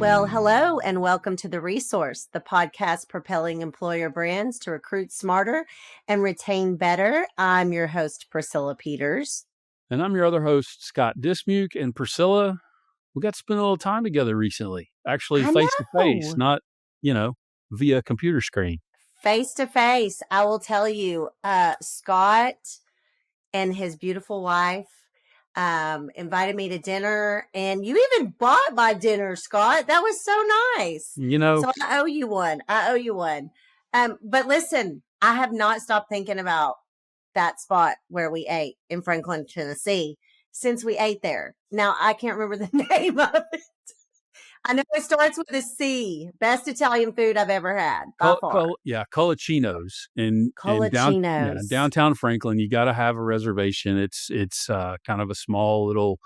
Well, hello and welcome to The Resource, the podcast propelling employer brands to recruit smarter and retain better. I'm your host, Priscilla Peters. And I'm your other host, Scott Dismuke. And Priscilla, we got to spend a little time together recently, actually I face to face, know. not, via computer screen. Face to face, I will tell you, Scott and his beautiful wife invited me to dinner, and you even bought my dinner, Scott. That was so nice. So I owe you one. But listen, I have not stopped thinking about that spot where we ate in Franklin, Tennessee since we ate there. Now I can't remember the name of it. I know it starts with a C. Best Italian food I've ever had by far. Colacinos in Colacinos. downtown Franklin. You got to have a reservation. It's kind of a small little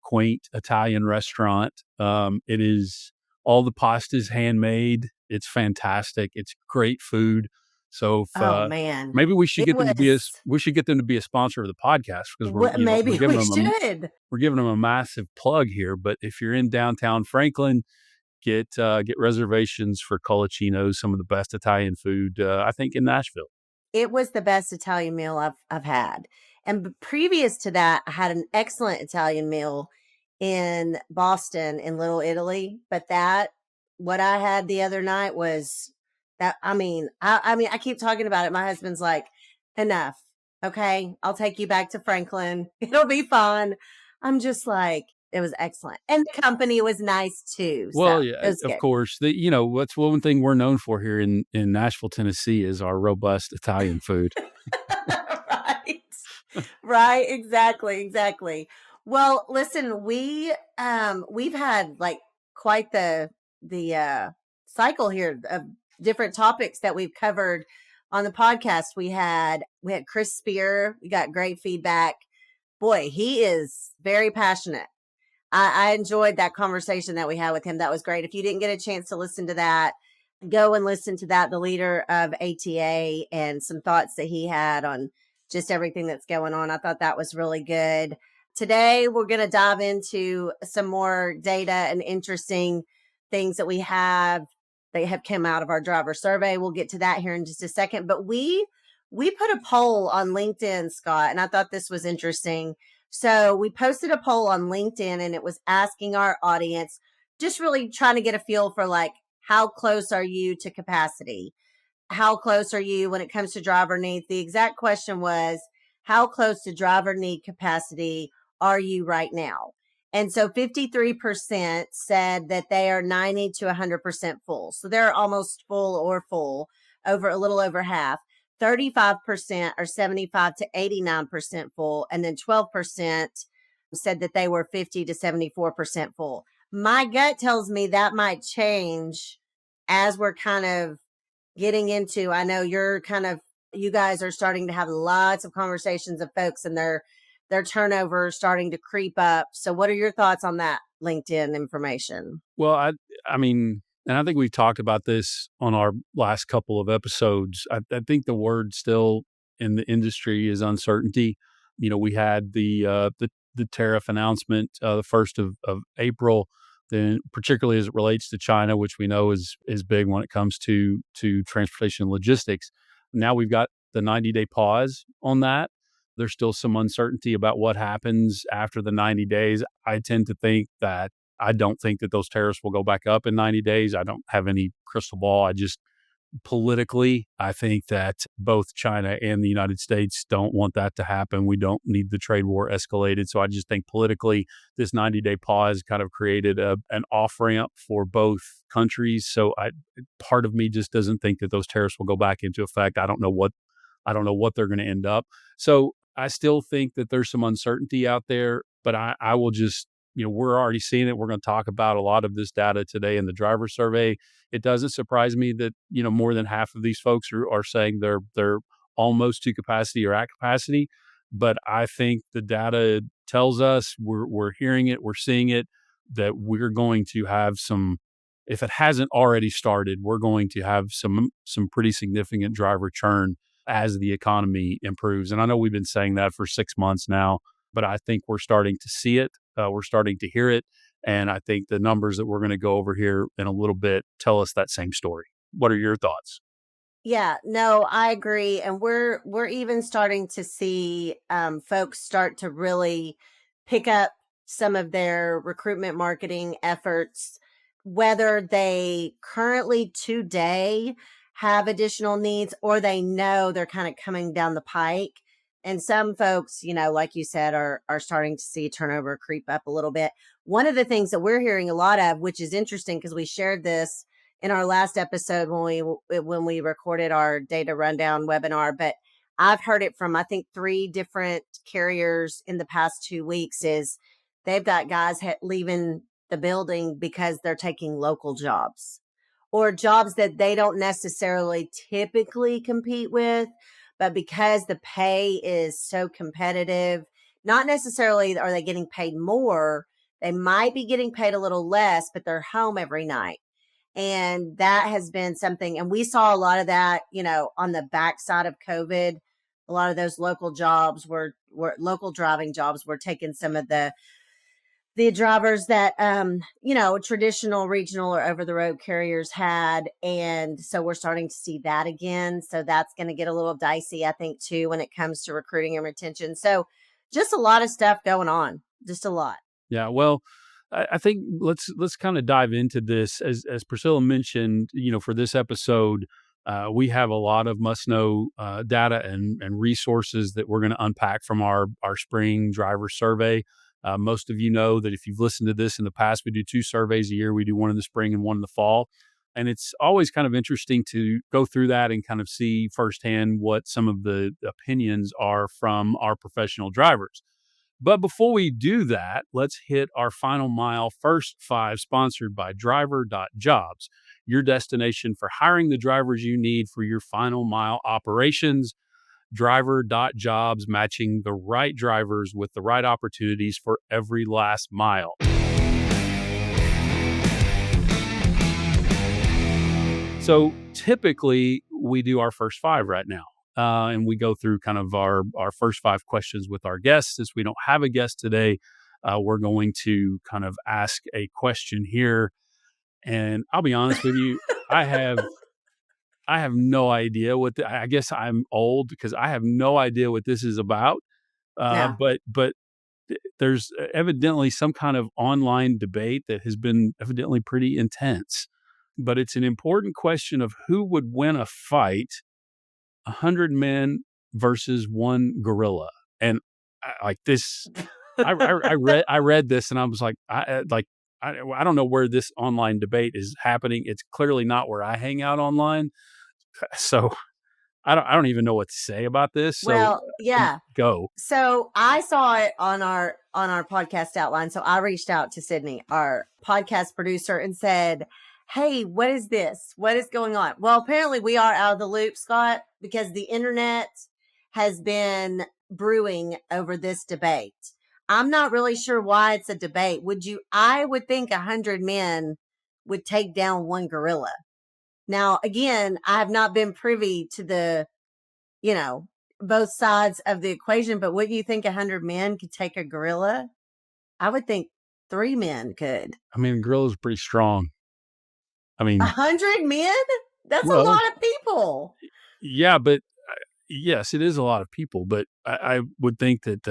quaint Italian restaurant. It is all the pasta's handmade. It's fantastic. It's great food. So Oh man, maybe we should it get them to be was. a sponsor of the podcast because Maybe we should. we're giving them a massive plug here. But if you're in downtown Franklin, get reservations for Colacinos, some of the best Italian food I think in Nashville. It was the best Italian meal I've had. And previous to that, I had an excellent Italian meal in Boston in Little Italy. But what I had the other night was that. I keep talking about it. My husband's like, enough. Okay, I'll take you back to Franklin. It'll be fun. I'm just like, it was excellent. And the company was nice too. Well, So yeah, it was of good. course. What's one thing we're known for here in Nashville, Tennessee is our robust Italian food. Right. Right. Exactly. Well, listen, we've had like quite the cycle here of different topics that we've covered on the podcast. We had Chris Spear. We got great feedback. Boy, he is very passionate. I enjoyed that conversation that we had with him. That was great. If you didn't get a chance to listen to that, go and listen to that. The leader of ATA and some thoughts that he had on just everything that's going on. I thought that was really good. Today, we're going to dive into some more data and interesting things that have come out of our driver survey. We'll get to that here in just a second. But we put a poll on LinkedIn, Scott, and I thought this was interesting. So we posted a poll on LinkedIn, and it was asking our audience, just really trying to get a feel for like, how close are you to capacity? How close are you when it comes to driver needs? The exact question was, how close to driver need capacity are you right now? And so 53% said that they are 90 to 100% full. So they're almost full or full, over a little over half. 35% are 75 to 89% full. And then 12% said that they were 50 to 74% full. My gut tells me that might change as we're kind of getting into, I know you guys are starting to have lots of conversations of folks and their turnover starting to creep up. So what are your thoughts on that LinkedIn information? Well, I mean, and I think we've talked about this on our last couple of episodes. I think the word still in the industry is uncertainty. We had the tariff announcement the 1st of April, then particularly as it relates to China, which we know is big when it comes to transportation and logistics. Now we've got the 90-day pause on that. There's still some uncertainty about what happens after the 90 days. I don't think that those tariffs will go back up in 90 days. I don't have any crystal ball. Politically, I think that both China and the United States don't want that to happen. We don't need the trade war escalated. So I just think politically, this 90-day pause kind of created an off-ramp for both countries. So part of me just doesn't think that those tariffs will go back into effect. I don't know what they're going to end up. So I still think that there's some uncertainty out there, but I will just, we're already seeing it. We're going to talk about a lot of this data today in the driver survey. It doesn't surprise me that, more than half of these folks are saying they're almost to capacity or at capacity. But I think the data tells us, we're hearing it, we're seeing it, that we're going to have some, if it hasn't already started, we're going to have some pretty significant driver churn as the economy improves. And I know we've been saying that for 6 months now, but I think we're starting to see it. We're starting to hear it. And I think the numbers that we're going to go over here in a little bit tell us that same story. What are your thoughts? Yeah, no, I agree, and we're even starting to see folks start to really pick up some of their recruitment marketing efforts, whether they currently today have additional needs or they know they're kind of coming down the pike. And some folks, like you said, are starting to see turnover creep up a little bit. One of the things that we're hearing a lot of, which is interesting because we shared this in our last episode when we recorded our data rundown webinar, but I've heard it from I think 3 different carriers in the past 2 weeks is they've got guys leaving the building because they're taking local jobs or jobs that they don't necessarily typically compete with, but because the pay is so competitive, not necessarily are they getting paid more, they might be getting paid a little less, but they're home every night. And that has been something, and we saw a lot of that, on the backside of COVID. A lot of those local jobs were local driving jobs were taking some of the drivers that traditional, regional, or over the road carriers had. And so we're starting to see that again. So that's going to get a little dicey, I think, too, when it comes to recruiting and retention. So just a lot of stuff going on, just a lot. Yeah, well, I think let's kind of dive into this as Priscilla mentioned. For this episode, we have a lot of must know data and resources that we're going to unpack from our spring driver survey. Most of you know that if you've listened to this in the past, we do 2 surveys a year. We do one in the spring and one in the fall. And it's always kind of interesting to go through that and kind of see firsthand what some of the opinions are from our professional drivers. But before we do that, let's hit our final mile first 5, sponsored by driver.jobs, your destination for hiring the drivers you need for your final mile operations. Driver.jobs, matching the right drivers with the right opportunities for every last mile. So typically we do our first 5 right now. And we go through kind of our first 5 questions with our guests. Since we don't have a guest today, we're going to kind of ask a question here. And I'll be honest with you, I have no idea I guess I'm old because I have no idea what this is about. Yeah. But there's evidently some kind of online debate that has been evidently pretty intense. But it's an important question of who would win a fight, 100 men versus 1 gorilla. And like this, I read this and I was like, I don't know where this online debate is happening. It's clearly not where I hang out online. So I don't even know what to say about this. So Well, yeah. go. So I saw it on our podcast outline. So I reached out to Sydney, our podcast producer, and said, "Hey, what is this? What is going on?" Well, apparently we are out of the loop, Scott, because the internet has been brewing over this debate. I'm not really sure why it's a debate. I would think 100 men would take down 1 gorilla. Now, again, I have not been privy to you know, both sides of the equation, but wouldn't you think 100 men could take a gorilla? I would think 3 men could. I mean, gorilla's pretty strong. I A mean, 100 men? That's a well, lot of people. yeah, but yes, it is a lot of people. But I would think that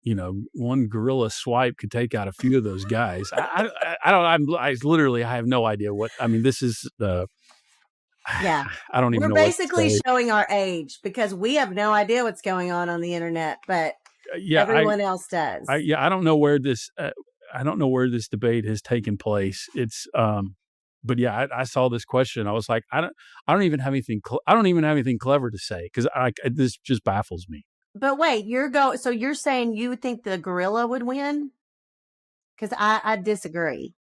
1 gorilla swipe could take out a few of those guys. I don't. I literally I have no idea what. I mean, this is Yeah. I don't even We're know what to basically say. showing our age because we have no idea what's going on the internet, but Yeah, everyone else does. I don't know where this I don't know where this debate has taken place. It's but yeah, I saw this question. I was like, I don't even have anything. I don't even have anything clever to say because this just baffles me. But wait, so you're saying you think the gorilla would win? Because I disagree.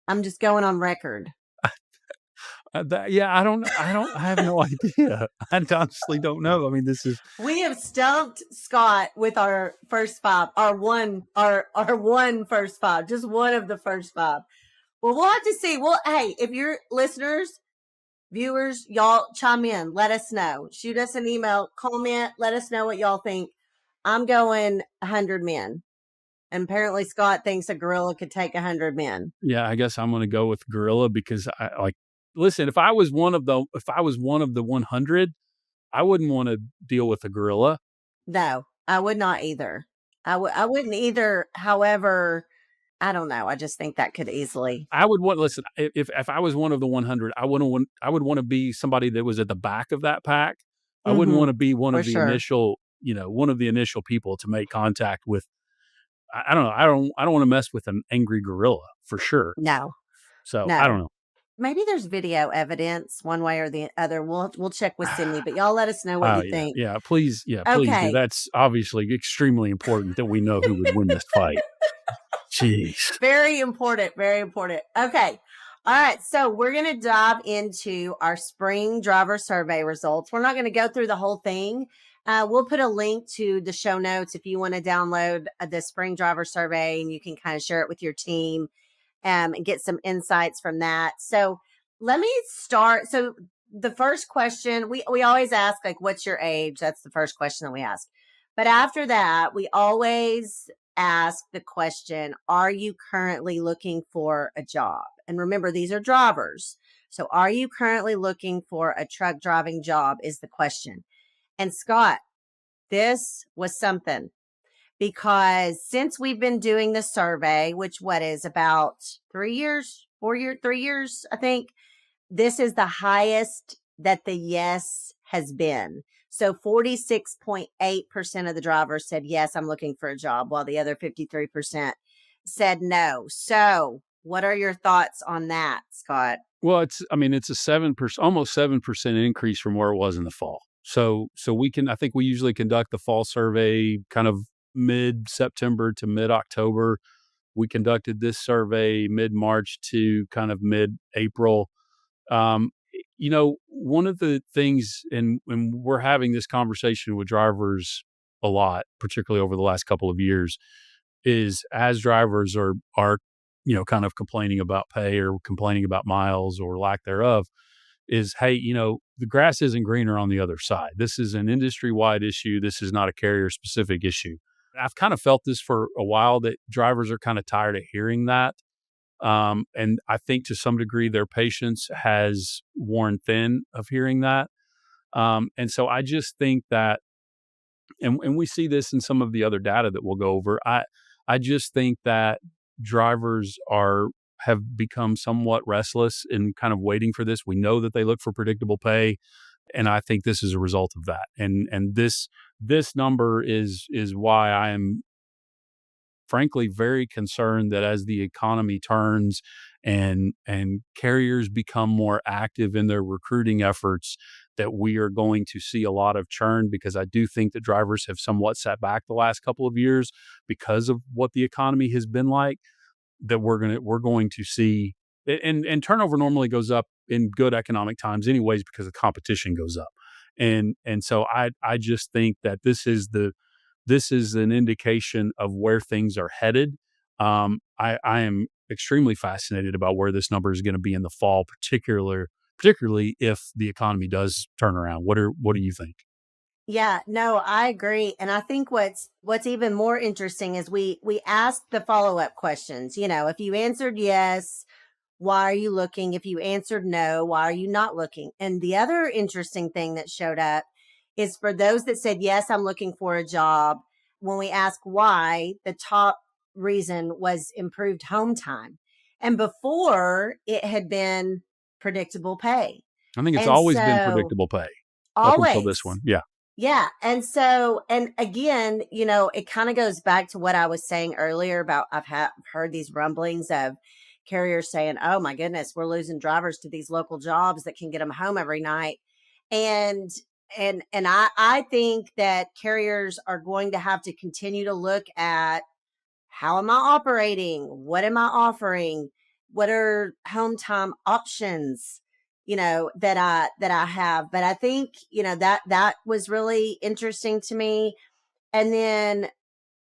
I'm just going on record. Yeah, I have no idea. I honestly don't know. I mean, this is We have stumped Scott with our first 5, our one first 5, just one of the first 5. Well, we'll have to see. Well, hey, if you're listeners, viewers, y'all chime in. Let us know. Shoot us an email, comment. Let us know what y'all think. I'm going 100 men. And apparently Scott thinks a gorilla could take 100 men. Yeah, I guess I'm gonna go with gorilla because I like listen, if I was one of the 100, I wouldn't wanna deal with a gorilla. No, I would not either. I wouldn't either. However, I don't know. I just think that could easily. I would want listen, if I was one of the 100, I would wanna be somebody that was at the back of that pack. I wouldn't Mhm. wanna be one For of the sure. initial, one of the initial people to make contact with. I don't know, I don't wanna mess with an angry gorilla for sure. No. So, I don't No. know. Maybe there's video evidence one way or the other. We'll check with Cindy, but y'all let us know what Oh, you think. yeah, please do. Okay. That's obviously extremely important that we know who would win this fight. Jeez. Very important. Very important. Okay. All right. So we're going to dive into our spring driver survey results. We're not going to go through the whole thing. We'll put a link to the show notes if you want to download the spring driver survey and you can kind of share it with your team and get some insights from that. So let me start. So the first question we always ask, like, what's your age? That's the first question that we ask. But after that, we always ask the question, are you currently looking for a job? And remember, these are drivers. So are you currently looking for a truck driving job is the question. And Scott, this was something because since we've been doing the survey, which what is about 3 years, 4 years, 3 years, I think, this is the highest that the yes has been. So 46.8% of the drivers said, yes, I'm looking for a job, while the other 53% said no. So what are your thoughts on that, Scott? Well, it's a 7%, almost 7% increase from where it was in the fall. So I think we usually conduct the fall survey kind of mid-September to mid-October. We conducted this survey mid-March to kind of mid-April. One of the things, and we're having this conversation with drivers a lot, particularly over the last couple of years, is as drivers are kind of complaining about pay or complaining about miles or lack thereof, is hey, the grass isn't greener on the other side. This is an industry wide issue. This is not a carrier specific issue. I've kind of felt this for a while that drivers are kind of tired of hearing that. And I think to some degree their patience has worn thin of hearing that. And so I just think that, and we see this in some of the other data that we'll go over. I just think that drivers have become somewhat restless in kind of waiting for this. We know that they look for predictable pay, and I think this is a result of that. And this number is why I am frankly very concerned that as the economy turns and carriers become more active in their recruiting efforts, that we are going to see a lot of churn, because I do think that drivers have somewhat sat back the last couple of years because of what the economy has been like, that we're going to see. And turnover normally goes up in good economic times anyways because the competition goes up. And so I just think that this is an indication of where things are headed. I am extremely fascinated about where this number is going to be in the fall, particularly if the economy does turn around. What do you think? Yeah, no, I agree. And I think what's even more interesting is we asked the follow-up questions. If you answered yes, why are you looking? If you answered no, why are you not looking? And the other interesting thing that showed up is for those that said, yes, I'm looking for a job, when we ask why, the top reason was improved home time. And before it had been predictable pay. I think it's And always been so predictable pay up until this always. one. Yeah. Yeah. And so, and again, it kind of goes back to what I was saying earlier about heard these rumblings of carriers saying, oh my goodness, we're losing drivers to these local jobs that can get them home every night. And, and I think that carriers are going to have to continue to look at how am I operating? What am I offering? What are home time options? That I have. But I think, that was really interesting to me. And then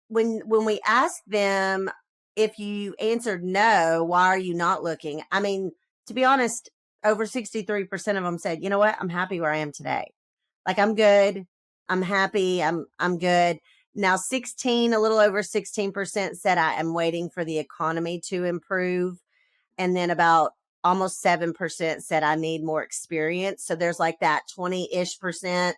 when we asked them, if you answered no, why are you not looking? I mean, to be honest, over 63% of them said, you know what, I'm happy where I am today. Like I'm good. I'm happy. I'm good. Now, a little over 16% said I am waiting for the economy to improve. And then about almost 7% said I need more experience. So there's like that 20-ish percent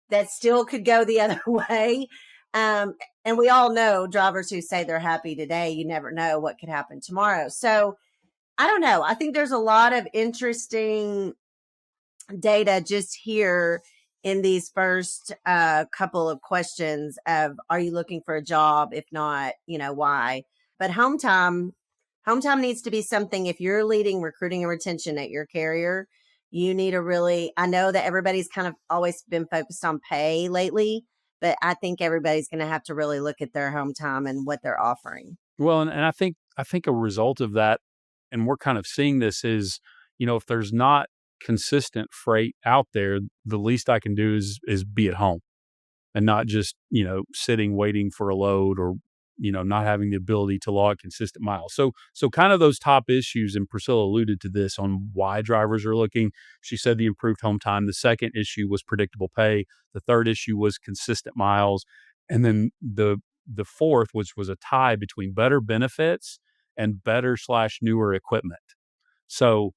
that still could go the other way. Um, and we all know drivers who say they're happy today, you never know what could happen tomorrow. So I don't know. I think there's a lot of interesting data just here in these first couple of questions of, are you looking for a job? If not, why? But home time needs to be something. If you're leading recruiting and retention at your carrier, you need to really, I know that everybody's kind of always been focused on pay lately, but I think everybody's going to have to really look at their home time and what they're offering. Well, and I think a result of that, and we're kind of seeing this, is, if there's not consistent freight out there, the least I can do is be at home and not just, sitting waiting for a load, or, not having the ability to log consistent miles. So kind of those top issues, and Priscilla alluded to this on why drivers are looking. She said the improved home time. The second issue was predictable pay. The third issue was consistent miles. And then the fourth, which was a tie between better benefits and better/newer equipment. So,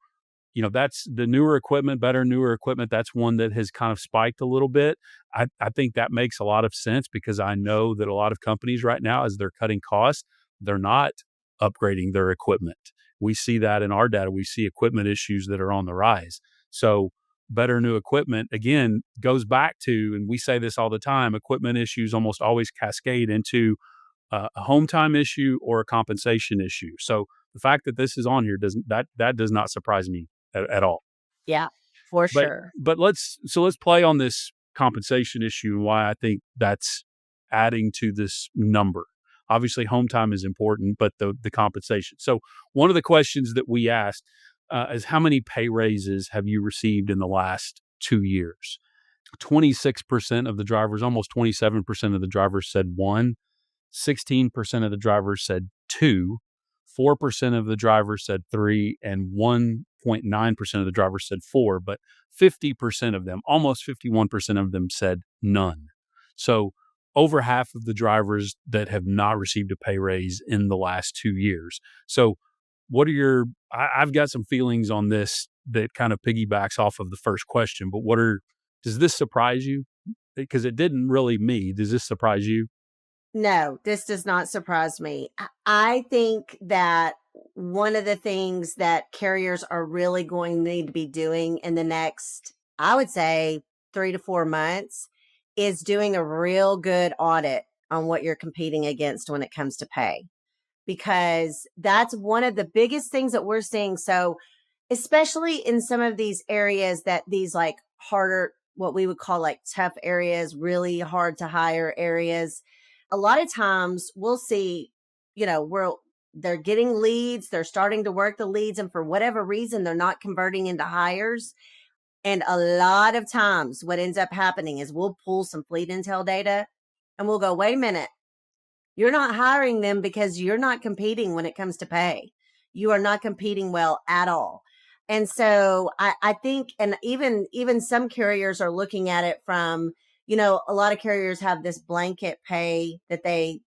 that's the newer equipment, better newer equipment. That's one that has kind of spiked a little bit. I think that makes a lot of sense, because I know that a lot of companies right now, as they're cutting costs, they're not upgrading their equipment. We see that in our data. We see equipment issues that are on the rise. So better new equipment, again, goes back to, and we say this all the time, equipment issues almost always cascade into a home time issue or a compensation issue. So the fact that this is on here does not surprise me at all. Yeah, for But sure. let's play on this compensation issue and why I think that's adding to this number. Obviously, home time is important, but the compensation. So one of the questions that we asked is, how many pay raises have you received in the last 2 years? 26% of the drivers, almost 27% of the drivers said one. 16% of the drivers said two, 4% of the drivers said three, and 1.9% of the drivers said four. But 50% of them, almost 51% of them, said none. So over half of the drivers that have not received a pay raise in the last 2 years. So what are I've got some feelings on this that kind of piggybacks off of the first question, but does this surprise you? Because it didn't really me. Does this surprise you? No, this does not surprise me. I think that one of the things that carriers are really going to need to be doing in the next, I would say, 3 to 4 months is doing a real good audit on what you're competing against when it comes to pay, because that's one of the biggest things that we're seeing. So, especially in some of these areas, that these like harder, what we would call like tough areas, really hard to hire areas, a lot of times we'll see, they're getting leads, they're starting to work the leads, and for whatever reason, they're not converting into hires. And a lot of times, what ends up happening is we'll pull some fleet intel data and we'll go, wait a minute, you're not hiring them because you're not competing when it comes to pay. You are not competing well at all. And so I think, and even some carriers are looking at it from, a lot of carriers have this blanket pay that they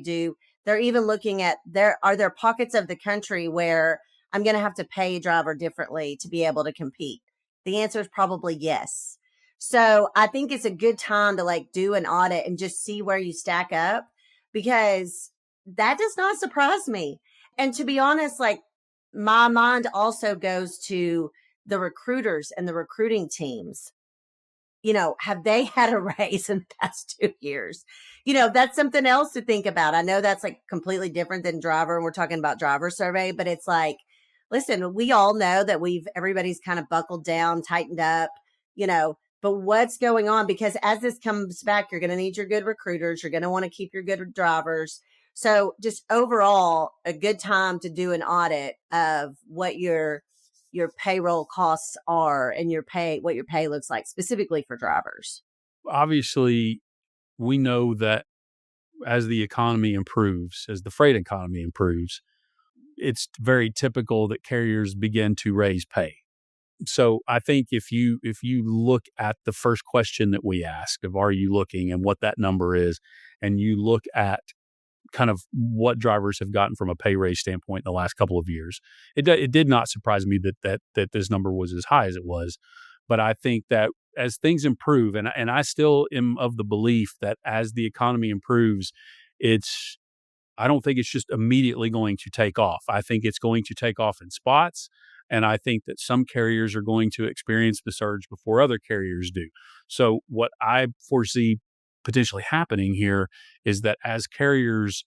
do. They're even looking at, are there pockets of the country where I'm going to have to pay a driver differently to be able to compete? The answer is probably yes. So I think it's a good time to like do an audit and just see where you stack up, because that does not surprise me. And to be honest, like, my mind also goes to the recruiters and the recruiting teams. Have they had a raise in the past 2 years? That's something else to think about. I know that's like completely different than driver, and we're talking about driver survey, but it's like, listen, we all know that everybody's kind of buckled down, tightened up, but what's going on? Because as this comes back, you're going to need your good recruiters. You're going to want to keep your good drivers. So just overall, a good time to do an audit of what your payroll costs are, and what your pay looks like specifically for drivers. Obviously, we know that as the economy improves, as the freight economy improves, it's very typical that carriers begin to raise pay. So I think if you look at the first question that we ask of are you looking and what that number is, and you look at kind of what drivers have gotten from a pay raise standpoint in the last couple of years, it did not surprise me that this number was as high as it was. But I think that as things improve, and I still am of the belief that as the economy improves, it's I don't think it's just immediately going to take off. I think it's going to take off in spots. And I think that some carriers are going to experience the surge before other carriers do. So, what I foresee potentially happening here is that as carriers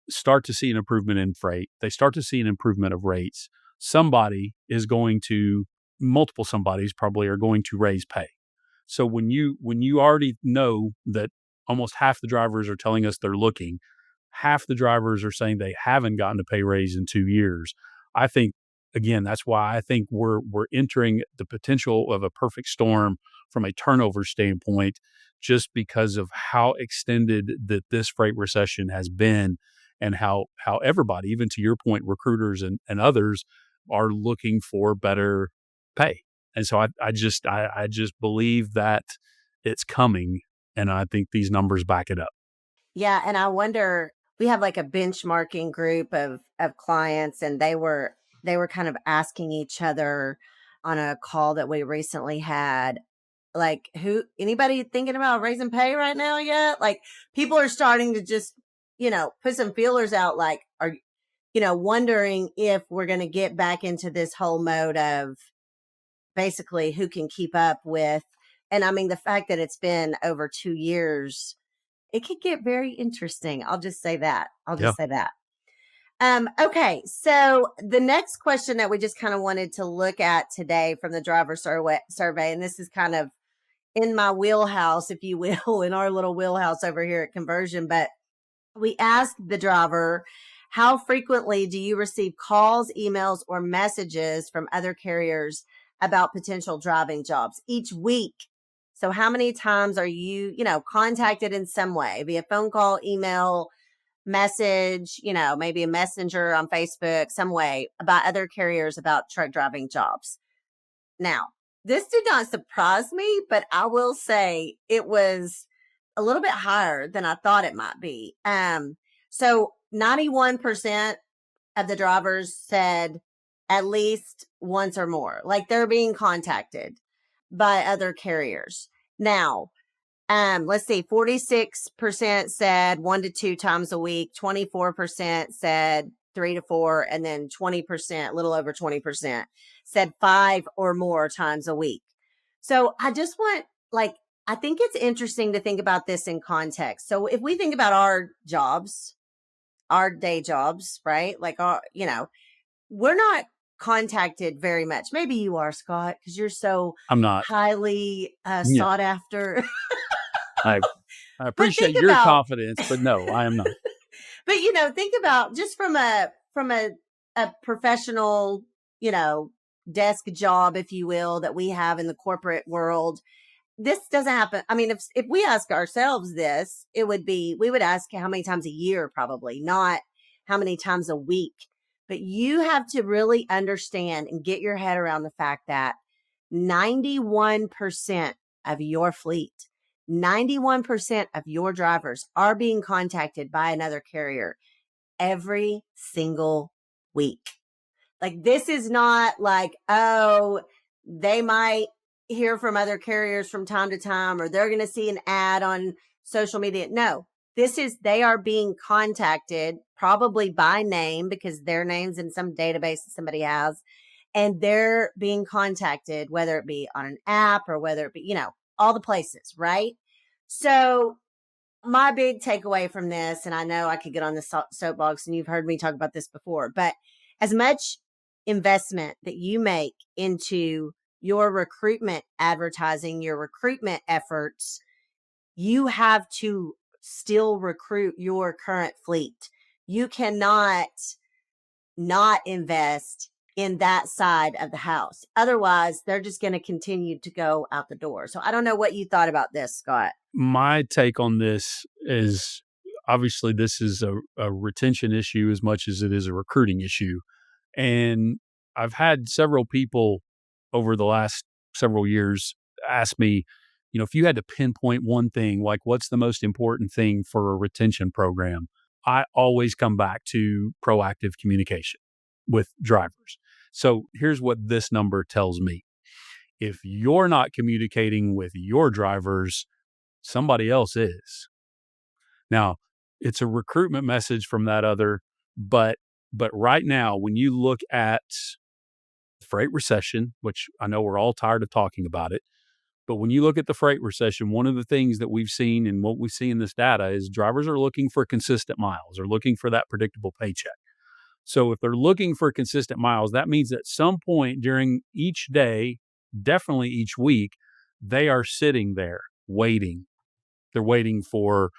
start to see an improvement in freight, they start to see an improvement of rates, somebody is going to, multiple somebodies probably are going to raise pay. So when you already know that almost half the drivers are telling us they're looking, half the drivers are saying they haven't gotten a pay raise in 2 years. I think again, that's why I think we're entering the potential of a perfect storm from a turnover standpoint, just because of how extended that this freight recession has been, and how everybody, even to your point, recruiters and others, are looking for better pay. And so I just believe that it's coming, and I think these numbers back it up. Yeah, and I wonder, we have like a benchmarking group of clients, and they were kind of asking each other on a call that we recently had, like, who anybody thinking about raising pay right now yet? Like, people are starting to just, put some feelers out, like, are wondering if we're going to get back into this whole mode of basically who can keep up with. And I mean, the fact that it's been over 2 years, it could get very interesting. I'll just say that. I'll Yeah, just say that. Okay, so the next question that we just kind of wanted to look at today from the driver survey, and this is kind of in my wheelhouse, if you will, in our little wheelhouse over here at Conversion, but we asked the driver, how frequently do you receive calls, emails, or messages from other carriers about potential driving jobs each week? So how many times are you, contacted in some way via phone call, email, message, maybe a messenger on Facebook, some way about other carriers about truck driving jobs? Now, this did not surprise me, but I will say it was a little bit higher than I thought it might be. So 91% of the drivers said at least once or more, like they're being contacted by other carriers. Now, let's see, 46% said 1 to 2 times a week, 24% said 3 to 4, and then 20%, a little over 20%, said 5 or more times a week. So I just want, like, I think it's interesting to think about this in context. So if we think about our jobs, our day jobs, right? Like, we're not contacted very much. Maybe you are, Scott, because you're so I'm not. highly Yeah, sought after. I I But appreciate think your about, confidence, but no, I am not. but think about just from a professional, you know, desk job, if you will, that we have in the corporate world. This doesn't happen. I mean, if we ask ourselves this, it would be, we would ask how many times a year, probably not how many times a week. But you have to really understand and get your head around the fact that 91% of your fleet, 91% of your drivers are being contacted by another carrier every single week. Like, this is not like, oh, they might hear from other carriers from time to time, or they're going to see an ad on social media. No, this is, they are being contacted probably by name because their name's in some database that somebody has, and they're being contacted, whether it be on an app or whether it be, all the places, right? So my big takeaway from this, and I know I could get on the soapbox and you've heard me talk about this before, but as much investment that you make into your recruitment advertising, your recruitment efforts, you have to still recruit your current fleet. You cannot not invest in that side of the house. Otherwise, they're just going to continue to go out the door. So I don't know what you thought about this, Scott. My take on this is obviously this is a retention issue as much as it is a recruiting issue. And I've had several people over the last several years asked me, if you had to pinpoint one thing, like what's the most important thing for a retention program, I always come back to proactive communication with drivers. So here's what this number tells me. If you're not communicating with your drivers, somebody else is. Now, it's a recruitment message from that other, but right now, when you look at freight recession, which I know we're all tired of talking about it, but when you look at the freight recession, one of the things that we've seen and what we see in this data is drivers are looking for consistent miles, or looking for that predictable paycheck. So if they're looking for consistent miles, that means at some point during each day, definitely each week, they are sitting there waiting. They're waiting for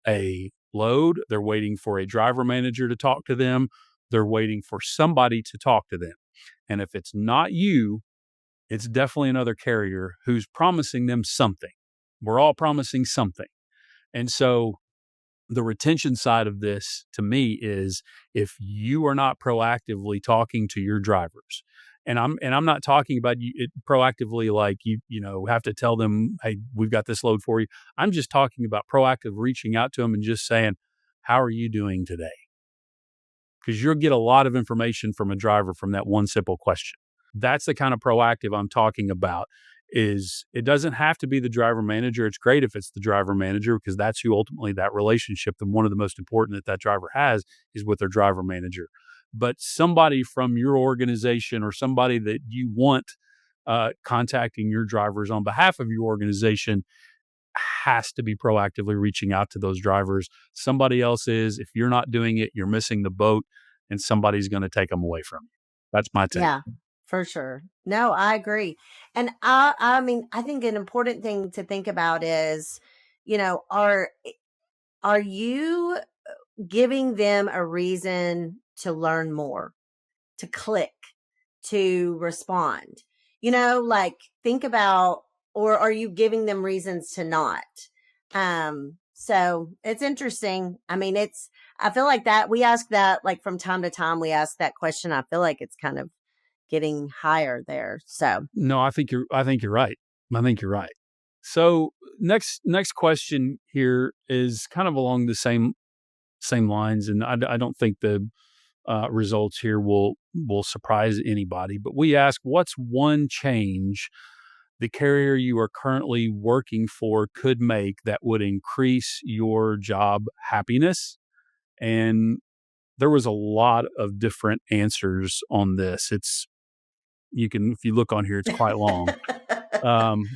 a load. They're waiting for a driver manager to talk to them. They're waiting for somebody to talk to them. And if it's not you, it's definitely another carrier who's promising them something. We're all promising something. And so the retention side of this to me is if you are not proactively talking to your drivers, and I'm not talking about proactively like you have to tell them, hey, we've got this load for you. I'm just talking about proactive reaching out to them and just saying, how are you doing today? Because you'll get a lot of information from a driver from that one simple question. That's the kind of proactive I'm talking about. Is it doesn't have to be the driver manager. It's great if it's the driver manager because that's who ultimately that relationship, and one of the most important that driver has is with their driver manager. But somebody from your organization or somebody that you want contacting your drivers on behalf of your organization has to be proactively reaching out to those drivers. Somebody else is. If you're not doing it, you're missing the boat, and somebody's going to take them away from you. That's my take. Yeah, for sure. No, I agree. And I mean, I think an important thing to think about is, are you giving them a reason to learn more, to click, to respond? Like think about, or are you giving them reasons to not? So it's interesting. I mean, I feel like that we ask that like from time to time, we ask that question. I feel like it's kind of getting higher there. So, No, I think you're right. I think you're right. So next question here is kind of along the same lines, and I don't think the results here will surprise anybody. But we ask, what's one change the carrier you are currently working for could make that would increase your job happiness? And there was a lot of different answers on this. If you look on here, it's quite long.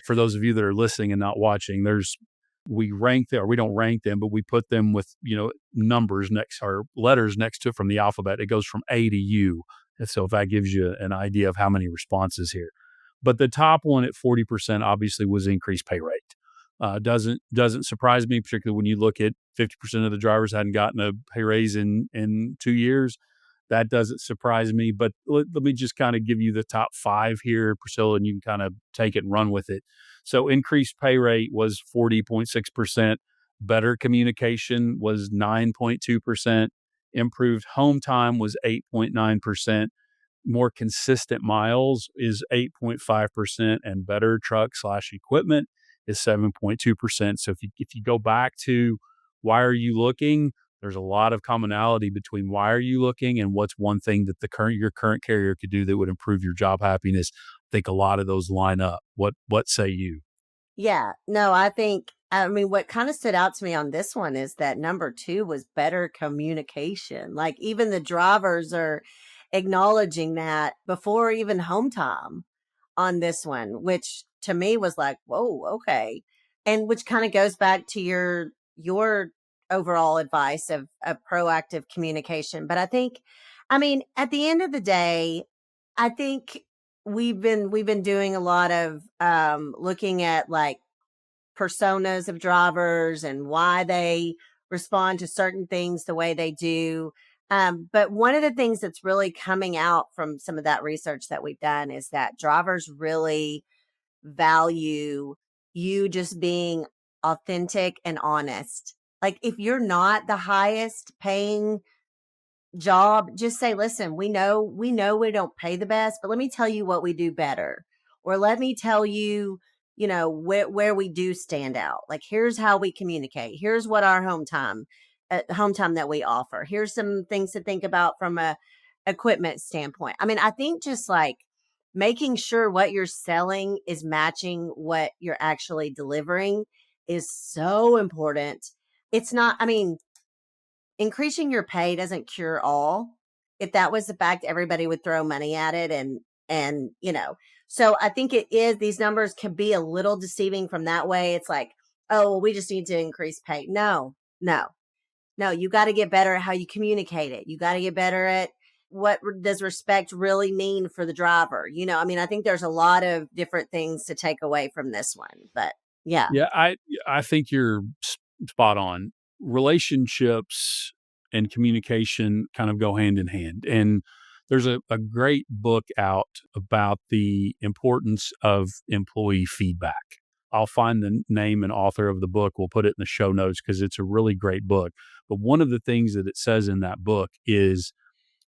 For those of you that are listening and not watching, we rank them, or we don't rank them, but we put them with, numbers next or letters next to it from the alphabet. It goes from A to U. And so if that gives you an idea of how many responses here. But the top one at 40% obviously was increased pay rate. Doesn't surprise me, particularly when you look at 50% of the drivers hadn't gotten a pay raise in 2 years. That doesn't surprise me. But let me just kind of give you the top five here, Priscilla, and you can kind of take it and run with it. So increased pay rate was 40.6%. Better communication was 9.2%. Improved home time was 8.9%. More consistent miles is 8.5%, and better truck/equipment is 7.2%. So if you go back to why are you looking, there's a lot of commonality between why are you looking and what's one thing that your current carrier could do that would improve your job happiness. I think a lot of those line up. What say you? yeah, no, I mean, what kind of stood out to me on this one is that number two was better communication. Like even the drivers are acknowledging that before even home time on this one, which to me was like, whoa, okay. And which kind of goes back to your overall advice of proactive communication. But I mean, at the end of the day, I think we've been doing a lot of looking at like personas of drivers and why they respond to certain things the way they do. But one of the things that's really coming out from some of that research that we've done is that drivers really value you just being authentic and honest. Like if you're not the highest paying job, just say, listen, we don't pay the best, but let me tell you what we do better. Or let me tell you, where we do stand out. Like, here's how we communicate. Here's what our home time that we offer. Here's some things to think about from a equipment standpoint. I mean, I think just like making sure what you're selling is matching what you're actually delivering is so important. It's not, I mean, increasing your pay doesn't cure all. If that was the fact, everybody would throw money at it and so I think it is, these numbers can be a little deceiving from that way. It's like, oh, well, we just need to increase pay. No, no, no, you got to get better at how you communicate it. You got to get better at does respect really mean for the driver? I mean, I think there's a lot of different things to take away from this one, but yeah. Yeah, I think you're spot on. Relationships and communication kind of go hand in hand, and there's a great book out about the importance of employee feedback. I'll find the name and author of the book. We'll put it in the show notes because it's a really great book. But one of the things that it says in that book is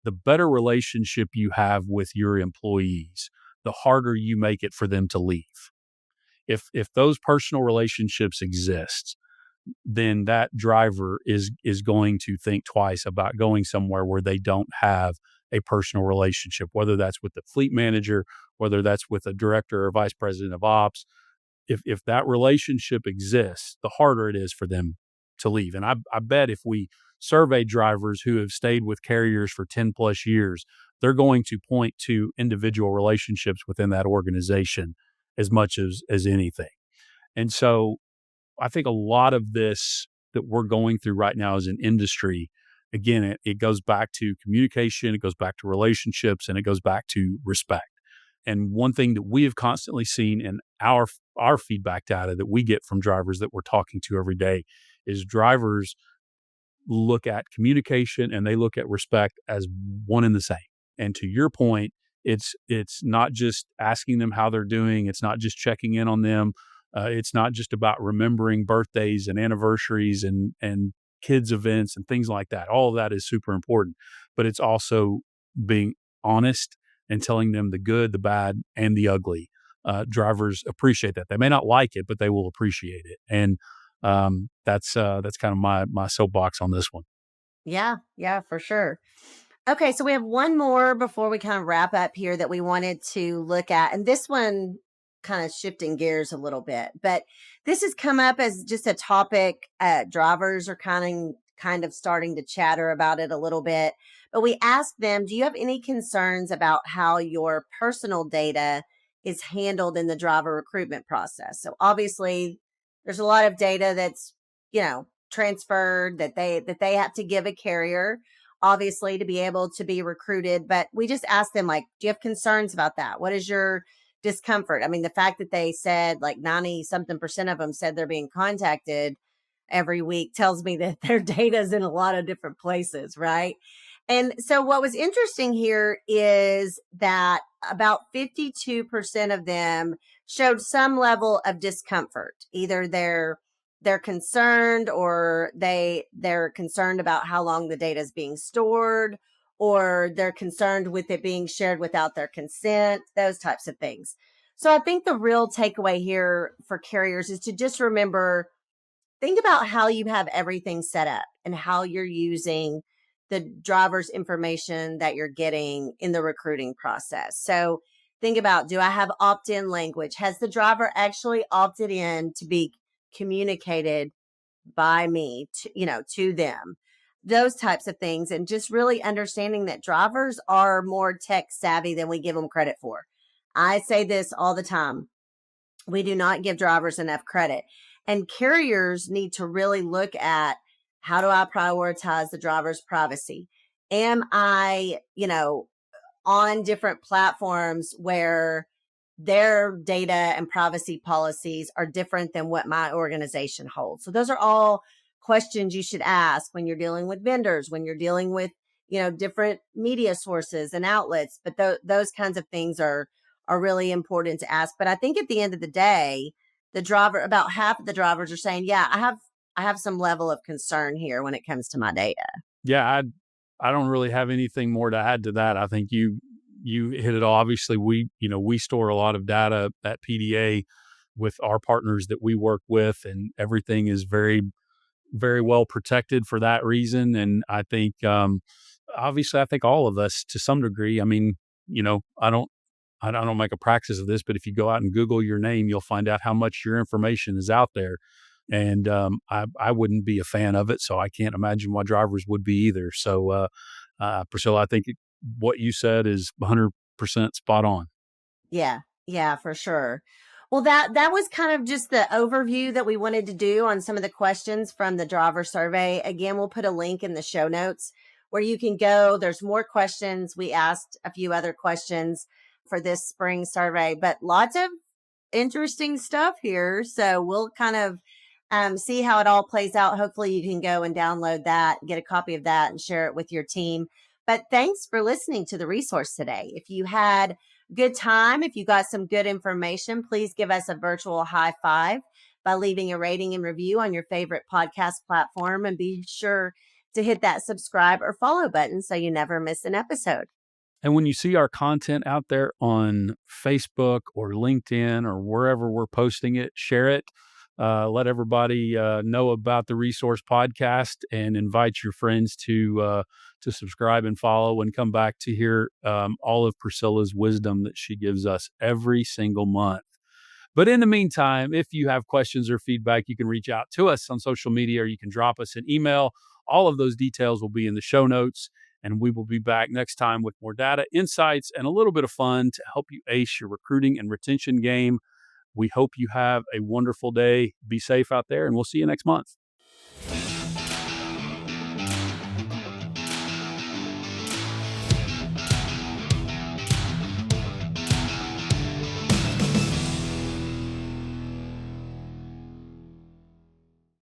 the better relationship you have with your employees, the harder you make it for them to leave. If those personal relationships exist, then that driver is going to think twice about going somewhere where they don't have a personal relationship, whether that's with the fleet manager, whether that's with a director or vice president of ops. If that relationship exists, the harder it is for them to leave. And I bet if we survey drivers who have stayed with carriers for 10 plus years, they're going to point to individual relationships within that organization as much as anything. And so I think a lot of this that we're going through right now as an industry, again, it goes back to communication, it goes back to relationships, and it goes back to respect. And one thing that we have constantly seen in our feedback data that we get from drivers that we're talking to every day is drivers look at communication and they look at respect as one and the same. And to your point, it's not just asking them how they're doing. It's not just checking in on them. It's not just about remembering birthdays and anniversaries and kids events and things like that. All of that is super important, but it's also being honest and telling them the good, the bad, and the ugly. Drivers appreciate that. They may not like it, but they will appreciate it. And that's kind of my soapbox on this one. Yeah, yeah, for sure. Okay, so we have one more before we kind of wrap up here that we wanted to look at. And this one kind of shifting gears a little bit, but this has come up as just a topic. Drivers are kind of starting to chatter about it a little bit. But we asked them, do you have any concerns about how your personal data is handled in the driver recruitment process? So obviously there's a lot of data that's, transferred that they have to give a carrier, obviously, to be able to be recruited. But we just asked them, like, do you have concerns about that? What is your discomfort? I mean, the fact that they said like 90 something percent of them said they're being contacted every week tells me that their data is in a lot of different places, right? And so what was interesting here is that about 52% of them showed some level of discomfort. Either they're concerned, or they're concerned about how long the data is being stored, or they're concerned with it being shared without their consent, those types of things. So I think the real takeaway here for carriers is to just remember, think about how you have everything set up and how you're using the driver's information that you're getting in the recruiting process. So think about, do I have opt-in language? Has the driver actually opted in to be communicated by me to them? Those types of things. And just really understanding that drivers are more tech savvy than we give them credit for. I say this all the time. We do not give drivers enough credit. And carriers need to really look at, how do I prioritize the driver's privacy? Am I, on different platforms where their data and privacy policies are different than what my organization holds? So those are all questions you should ask when you're dealing with vendors, when you're dealing with, different media sources and outlets. But those kinds of things are really important to ask. But I think at the end of the day, about half of the drivers are saying, yeah, I have some level of concern here when it comes to my data. Yeah, I don't really have anything more to add to that. I think you hit it all. Obviously, we store a lot of data at PDA with our partners that we work with, and everything is very, very well protected for that reason. And I think, obviously, I think all of us to some degree. I mean, I don't make a practice of this, but if you go out and Google your name, you'll find out how much your information is out there. And I wouldn't be a fan of it, so I can't imagine why drivers would be either. So, Priscilla, I think what you said is 100% spot on. Yeah, yeah, for sure. Well, that was kind of just the overview that we wanted to do on some of the questions from the driver survey. Again, we'll put a link in the show notes where you can go. There's more questions. We asked a few other questions for this spring survey, but lots of interesting stuff here. So we'll kind of see how it all plays out. Hopefully, you can go and download that, get a copy of that, and share it with your team. But thanks for listening to the resource today. If you had good time, if you got some good information, please give us a virtual high five by leaving a rating and review on your favorite podcast platform. And be sure to hit that subscribe or follow button so you never miss an episode. And when you see our content out there on Facebook or LinkedIn or wherever we're posting it, share it. Let everybody know about the Resource Podcast, and invite your friends to subscribe and follow, and come back to hear all of Priscilla's wisdom that she gives us every single month. But in the meantime, if you have questions or feedback, you can reach out to us on social media, or you can drop us an email. All of those details will be in the show notes, and we will be back next time with more data, insights, and a little bit of fun to help you ace your recruiting and retention game. We hope you have a wonderful day. Be safe out there, and we'll see you next month.